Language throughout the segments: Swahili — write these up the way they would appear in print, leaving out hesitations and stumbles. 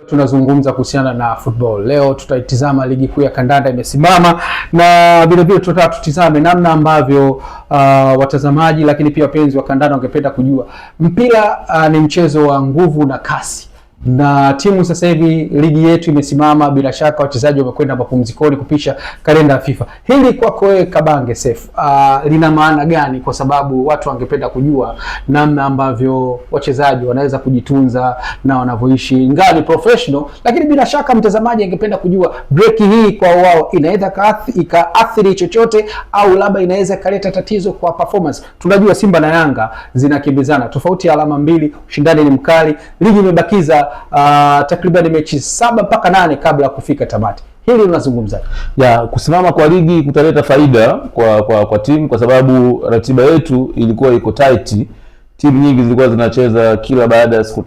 Tunazungumza kuhusiana na football. Leo tutaitizama ligi kuu ya kandanda imesimama, na vile vile tutataka tutizame namna ambavyo watazamaji lakini pia wapenzi wa kandanda wangependa kujua. Mpira ni mchezo wa nguvu na kasi. Na timu sasa hivi ligi yetu imesimama, bila shaka wachezaji wamekwenda mapumzikoni kupisha kalenda ya FIFA. Hili kwako wewe Kabange Seif, lina maana gani? Kwa sababu watu wangependa kujua namna ambavyo wachezaji wanaweza kujitunza na wanavyoishi, ingawa ni professional, lakini bila shaka mtazamaji angependa kujua break hii kwa wao inaweza ikaathiri chochote au labda inaweza kaleta tatizo kwa performance. Tunajua Simba na Yanga zinakimbizana, tofauti ya alama 2, ushindani ni mkali, ligi imebakiza takriban mechi 7 mpaka 8 kabla ya kufika tamati. Hili unazungumzaje? Kusimama kwa ligi kutaleta faida kwa timu, kwa sababu ratiba yetu ilikuwa iko tight. Timu nyingi zilikuwa zinacheza kila baada ya siku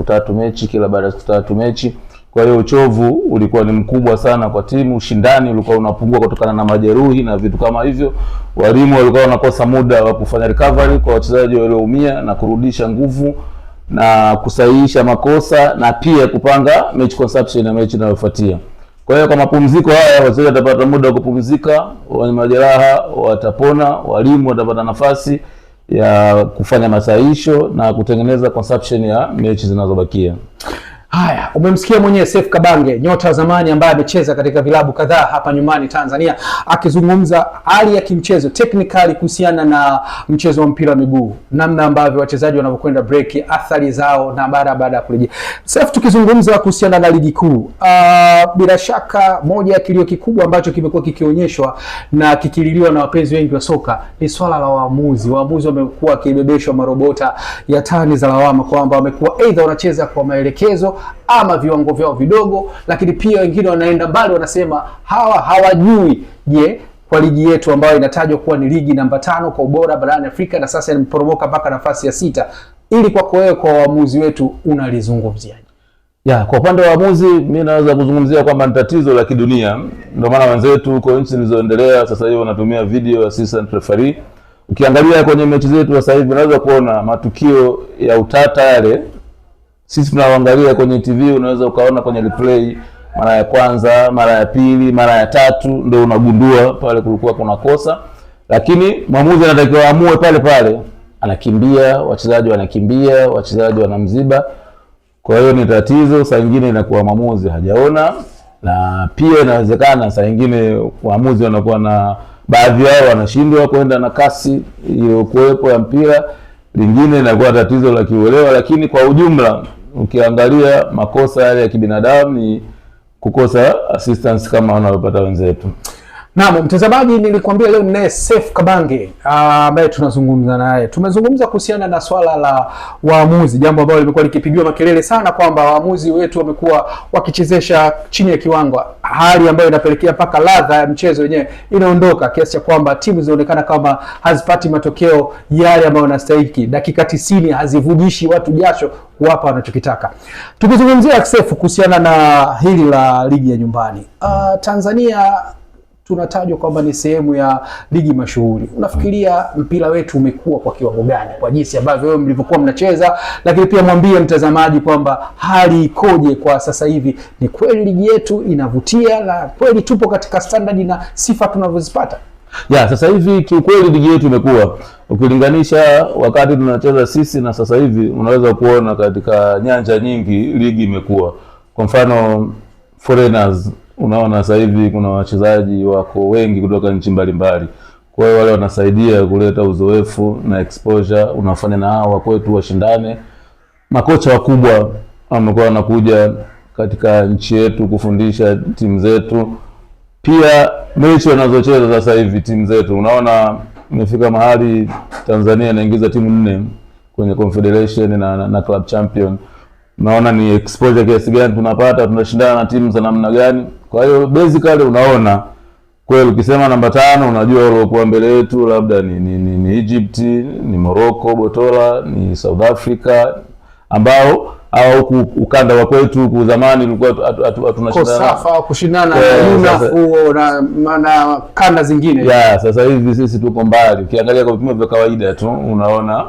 3 mechi, Kwa hiyo uchovu ulikuwa ni mkubwa sana kwa timu, ushindani ulikuwa unapungua kutokana na majeruhi na vitu kama hivyo. Walimu walikuwa wanakosa muda wa kufanya recovery kwa wachezaji walioumia na kurudisha nguvu na kusahihisha makosa na pia kupanga match conception na mechi inayofuatia. Kwa hiyo kwa mapumziko haya wachezaji watapata muda wa kupumzika, wenye majeraha watapona, walimu watapata nafasi ya kufanya masahihisho na kutengeneza conception ya mechi zinazobakia. Haya, umemsikia mwenyewe Seif Kabange, nyota zamani ambaye amecheza katika vilabu kadhaa hapa nyumbani Tanzania, akizungumza hali ya kimchezo technically kuhusiana na mchezo wa mpira wa miguu, namna ambavyo wachezaji wanavyokwenda break, athari zao na baada ya kurejea. Seif, tukizungumza kuhusiana na ligi kuu, bila shaka moja ya kilio kikubwa ambacho kimekuwa kikionyeshwa na kikililiwa na wapenzi wengi wa soka ni swala la waamuzi. Waamuzi wamekuwa kibebeshwa marobota ya tani za lawama kwamba wamekuwa either wanacheza kwa maelekezo ama viwango vyao vidogo, lakini pia wengine wanaenda mbali wanasema hawajui kwa ligi yetu ambayo inatajwa kuwa ni ligi namba 5 kwa ubora barani Afrika na sasa imeporomoka mpaka nafasi ya 6. Ili kwako wewe kwa waamuzi wetu unalizungumziaje? Kwa upande wa waamuzi mimi naweza kuzungumzia kwamba ni tatizo la kidunia. Ndio maana wenzetu huko nchi zilizoendelea sasa hivi wanatumia video assistant referee. Ukiangalia kwenye mechi zetu sasa hivi unaweza kuona matukio ya utata yale. Sisi tunaangalia kwenye TV, unaweza ukaona kwenye replay mara ya kwanza, mara ya pili, mara ya tatu ndio unagundua pale kulikuwa kuna kosa. Lakini mwamuzi anatakiwa aamue pale. Anakimbia, wachezaji wanakimbia, wachezaji wanamziba. Kwa hiyo ni tatizo, saa nyingine inakuwa mwamuzi hajaona, na pia inawezekana saa nyingine waamuzi wanakuwa na baadhi yao wanashindwa kwenda na kasi hiyo kuwepo ya mpira. Lingine inakuwa tatizo la kiuelewa, lakini kwa ujumla ukiangalia makosa yale ya kibinadamu ni kukosa assistance kama wanayopata wenzetu. Naam, mtazamaji, nilikwambia leo ninaye Seif Kabange ambaye tunazungumza naye. Tumezungumza kuhusiana na swala la waamuzi, jambo ambalo limekuwa likipigiwa makelele sana kwamba waamuzi wetu wamekuwa wakichezesha chini ya kiwango, hali ambayo inapelekea mpaka ladha ya mchezo wenyewe inaondoka kiasi cha kwamba timu zinaonekana kama hazipati matokeo yale ambayo yanastahili. Dakika 90 hazivujishi watu jasho kuwapa wanachokitaka. Tukizungumzia Seif kuhusiana na hili la ligi ya nyumbani, Tanzania tunatajwa kwamba ni sehemu ya ligi mashuhuri. Unafikiria mpira wetu umekuwa kwa kiwango gani kwa jinsi ambavyo wewe mlivyokuwa mnacheza, lakini pia mwambie mtazamaji kwamba hali ikoje kwa sasa hivi? Ni kweli ligi yetu inavutia na kweli tupo katika standard na sifa tunavyozipata? Sasa hivi kiukweli ligi yetu imekuwa, ukilinganisha wakati tunacheza sisi na sasa hivi unaweza kuona katika nyanja nyingi ligi imekuwa. Kwa mfano foreigners, unaona sasa hivi kuna wachezaji wako wengi kutoka nchi mbalimbali. Kwa hiyo wale wanasaidia kuleta uzoefu na exposure, unafanya na hao kwetu washindane. Makocha wakubwa wamekuwa wanakuja katika nchi yetu kufundisha timu zetu. Pia mechi wanazocheza sasa hivi timu zetu, unaona imefika mahali Tanzania inaingiza timu 4 kwenye Confederation na Club Champion. Unaona ni exposure kiasi gani tunapata, tunashindana na timu za namna gani. Kwa hiyo basically unaona kweli ukisema namba 5 unajua waliokuwa mbele yetu labda ni Egypt, ni Morocco, Botola, ni South Africa, ambao au ukanda wa kwetu kwa zamani ulikuwa tunashindana kushindana na kanda zingine. Sasa hivi sisi tuko mbali. Ukiangalia kwa vipimo vya kawaida tu unaona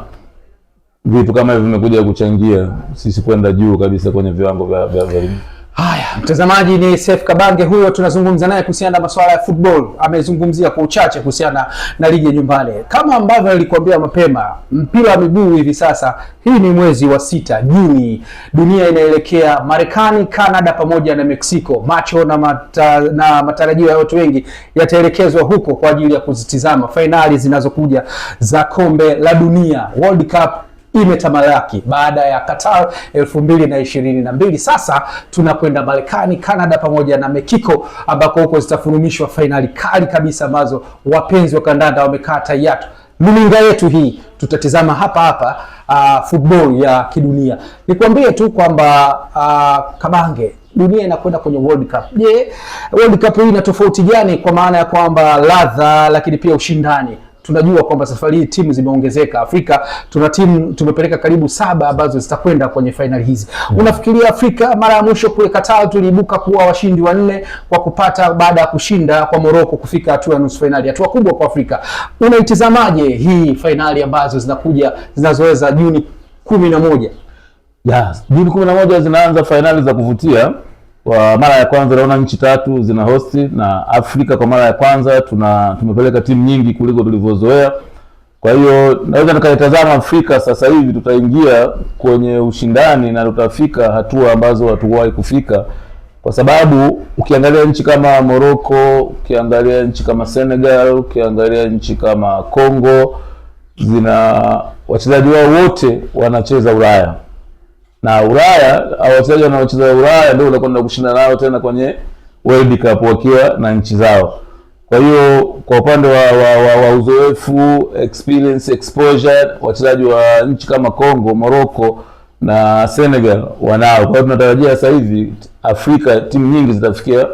vitu kama hivi vimekuja kuchangia sisi kwenda juu kabisa kwenye viwango vya ligi. Haya, mtazamaji, ni Seif Kabange huyo, tunazungumza naye kuhusiana na masuala ya football. Amezungumzia kwa uchache kuhusiana na ligi ya nyumbani. Kama ambavyo nilikwambia mapema, mpira wa miguu hivi sasa, hii ni mwezi wa 6 Juni, dunia inaelekea Marekani, Canada pamoja na Mexico. Macho na matarajio ya watu wengi yataelekezwa huko kwa ajili ya kuzitizama fainali zinazokuja za kombe la dunia. World Cup imetamalaki baada ya Qatar 2022. Sasa tunakwenda Marekani, Canada pamoja na Mexico, ambako huko zitafurumishwa fainali kali kabisa ambazo wapenzi wa kandanda wamekaa tayari. Luninga yetu hii tutatizama hapa football ya kidunia. Nikwambie tu kwamba Kabange, dunia inakwenda kwenye World Cup. Je, World Cup hii ina tofauti gani kwa maana ya kwamba ladha lakini pia ushindani? Tunajua kwamba safari hii timu zimeongezeka. Afrika tuna timu tumepeleka karibu 7 ambazo zitakwenda kwenye finali hizi. Unafikiria Afrika mara ya mwisho kule Qatar tuliibuka kuwa washindi wa 4 kwa kupata baada ya kushinda kwa Morocco kufika hatua ya nusu finali. Hatua kubwa kwa Afrika. Unaitazamaje hii finali ambazo zinakuja zinazoweza Juni 11? Yes, Juni 11 zinaanza finali za kuvutia. Kwa mara ya kwanza naona nchi 3 zina hosti, na Afrika kwa mara ya kwanza tumepeleka timu nyingi kuliko tulivyozoea. Kwa hiyo naweza nikaitazama Afrika sasa hivi tutaingia kwenye ushindani na tutafika hatua ambazo hatuwahi kufika, kwa sababu ukiangalia nchi kama Morocco, ukiangalia nchi kama Senegal, ukiangalia nchi kama Congo, zina wachezaji wao wote wanacheza Ulaya. Na Ulaya, wachezaji wanaocheza Ulaya ndio unakwenda kushinda nao tena kwenye World Cup wakiwa na nchi zao. Kwa hiyo kwa upande wa uzoefu, experience, exposure, wachezaji wa nchi kama Congo, Morocco na Senegal wanao. Kwa hiyo tunatarajia sasa hivi Afrika timu nyingi zitafikia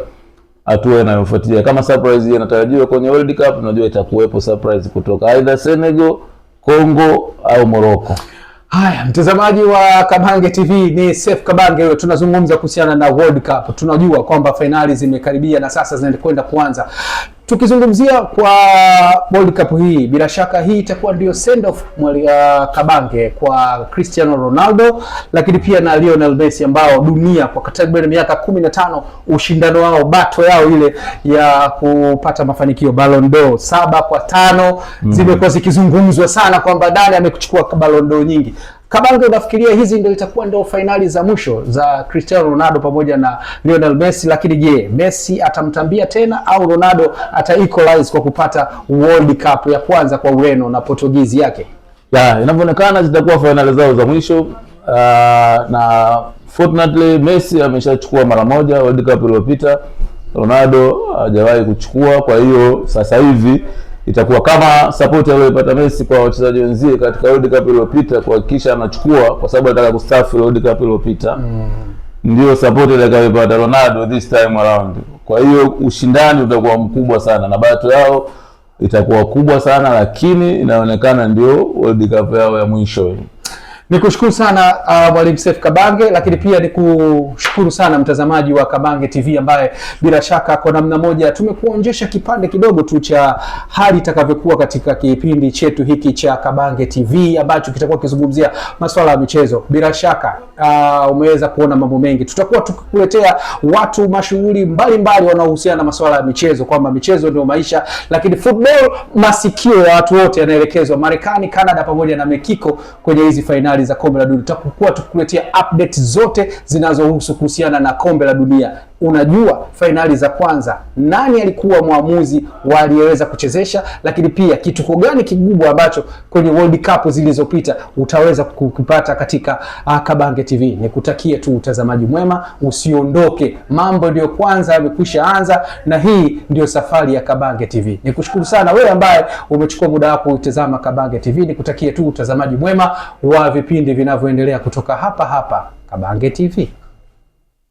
hatua inayofuatia. Kama surprise inatarajiwa kwenye World Cup, tunajua itakuwepo surprise kutoka either Senegal, Congo au Morocco. Haya, mtazamaji wa Kabange TV, ni Seif Kabange huyo. Tunazungumza kuhusiana na World Cup. Tunajua kwamba finali zimekaribia na sasa zinakwenda kuanza. Tukizungumzia kwa World Cup hii, bila shaka hii itakuwa ndio send off Kabange kwa Cristiano Ronaldo, lakini pia na Lionel Messi, ambao dunia kwa takriban miaka 15 ushindano wao, bato yao ile ya kupata mafanikio Ballon d'Or 7-5 zimekuwa zikizungumzwa sana kwamba Dani amekuchukua Ballon d'Or nyingi. Kabange, unafikiria hizi ndio itakuwa ndio finali za mwisho za Cristiano Ronaldo pamoja na Lionel Messi? Lakini je, Messi atamtambia tena au Ronaldo ata equalize kwa kupata World Cup ya kwanza kwa Ureno na Portugizi yake? Inavyoonekana zitakuwa finali zao za mwisho. Na fortunately Messi ameshachukua mara moja World Cup iliyopita, Ronaldo hajawahi kuchukua. Kwa hiyo sasa hivi itakuwa kama support aliyopata Messi kwa wachezaji wenzie katika World Cup iliyopita kuhakikisha anachukua, kwa sababu anataka kustafu World Cup iliyopita. Ndio support aliyopata Ronaldo this time around. Kwa hiyo ushindani utakuwa mkubwa sana na bato yao itakuwa kubwa sana, lakini inaonekana ndio World Cup yao ya mwisho. Nikushukuru sana Mwalimu Seif Kabange, lakini pia nikushukuru sana mtazamaji wa Kabange TV ambaye bila shaka kwa namna moja tumekuonjesha kipande kidogo tu cha hali itakavyokuwa katika kipindi chetu hiki cha Kabange TV ambacho kitakuwa kizungumzia masuala ya michezo. Bila shaka umeweza kuona mambo mengi. Tutakuwa tukikuletea watu mashuhuri mbalimbali wanaohusiana na masuala ya michezo, kwamba michezo ndio maisha, lakini football masikio ya watu wote yanaelekezwa Marekani, Canada pamoja na Mexico kwenye hizi finali za kombe la dunia. Tutakuwa tukuletea update zote zinazohusu kuhusiana na kombe la dunia. Unajua finali za kwanza nani alikuwa mwamuzi waliyeweza kuchezesha, lakini pia kituko gani kikubwa ambacho kwenye World Cup zilizopita utaweza kukipata katika Kabange TV. Nikutakie tu utazamaji mwema, usiondoke. Mambo ndio kwanza yamekwisha anza na hii ndio safari ya Kabange TV. Nikushukuru sana wewe ambaye umechukua muda wako kutazama Kabange TV. Nikutakie tu utazamaji mwema wa vipindi vinavyoendelea kutoka hapa Kabange TV.